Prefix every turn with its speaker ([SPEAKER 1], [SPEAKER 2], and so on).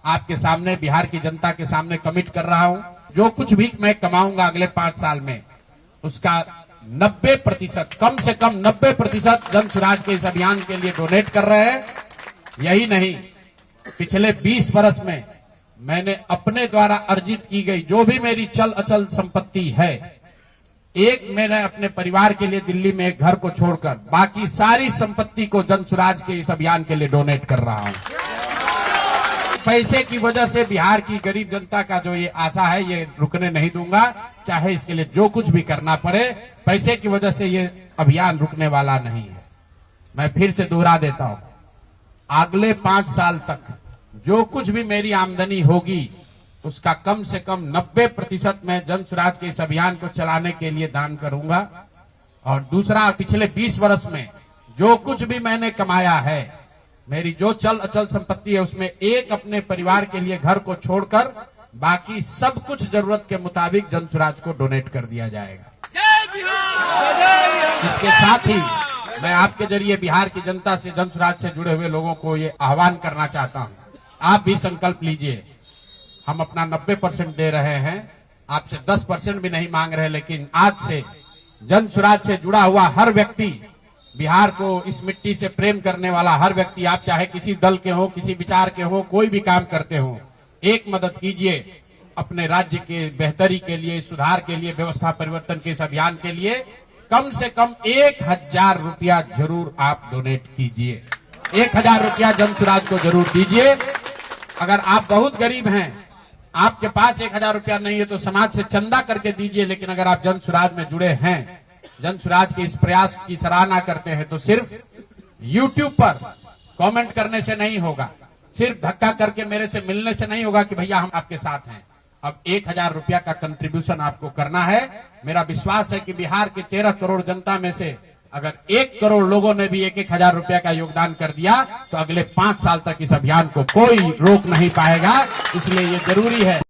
[SPEAKER 1] आपके सामने, बिहार की जनता के सामने कमिट कर रहा हूं। जो कुछ भी मैं कमाऊंगा अगले 5 साल में, उसका 90%, कम से कम 90% जन स्वराज के इस अभियान के लिए डोनेट कर रहे हैं। यही नहीं, पिछले 20 वर्ष में मैंने अपने द्वारा अर्जित की गई जो भी मेरी चल अचल संपत्ति है, एक मैंने अपने परिवार के लिए दिल्ली में एक घर को छोड़कर बाकी सारी संपत्ति को जन स्वराज के इस अभियान के लिए डोनेट कर रहा हूं। पैसे की वजह से बिहार की गरीब जनता का जो ये आशा है, ये रुकने नहीं दूंगा, चाहे इसके लिए जो कुछ भी करना पड़े। पैसे की वजह से ये अभियान रुकने वाला नहीं है। मैं फिर से दोहरा देता हूं, अगले 5 साल तक जो कुछ भी मेरी आमदनी होगी, उसका कम से कम 90% मैं जन स्वराज के इस अभियान को चलाने के लिए दान करूंगा। और दूसरा, पिछले 20 वर्ष में जो कुछ भी मैंने कमाया है, मेरी जो चल अचल संपत्ति है, उसमें एक अपने परिवार के लिए घर को छोड़कर बाकी सब कुछ जरूरत के मुताबिक जन स्वराज को डोनेट कर दिया जाएगा। इसके साथ ही मैं आपके जरिए बिहार की जनता से, जन स्वराज से जुड़े हुए लोगों को ये आह्वान करना चाहता हूं, आप भी संकल्प लीजिए। हम अपना 90% दे रहे हैं, आपसे 10% भी नहीं मांग रहे, लेकिन आज से जन स्वराज से जुड़ा हुआ हर व्यक्ति, बिहार को इस मिट्टी से प्रेम करने वाला हर व्यक्ति, आप चाहे किसी दल के हो, किसी विचार के हो, कोई भी काम करते हो, एक मदद कीजिए अपने राज्य के बेहतरी के लिए, सुधार के लिए, व्यवस्था परिवर्तन के इस अभियान के लिए। कम से कम 1000 रुपया जरूर आप डोनेट कीजिए। 1000 रुपया जन स्वराज को जरूर दीजिए। अगर आप बहुत गरीब हैं, आपके पास 1000 रुपया नहीं है, तो समाज से चंदा करके दीजिए। लेकिन अगर आप जन स्वराज में जुड़े हैं, जन स्वराज के इस प्रयास की सराहना करते हैं, तो सिर्फ YouTube पर कमेंट करने से नहीं होगा, सिर्फ धक्का करके मेरे से मिलने से नहीं होगा कि भैया हम आपके साथ हैं। अब 1000 रुपया का कंट्रीब्यूशन आपको करना है। मेरा विश्वास है कि बिहार के 13 करोड़ जनता में से अगर 1 करोड़ लोगों ने भी 1000 रुपया का योगदान कर दिया, तो अगले 5 साल तक इस अभियान को कोई रोक नहीं पाएगा। इसलिए ये जरूरी है।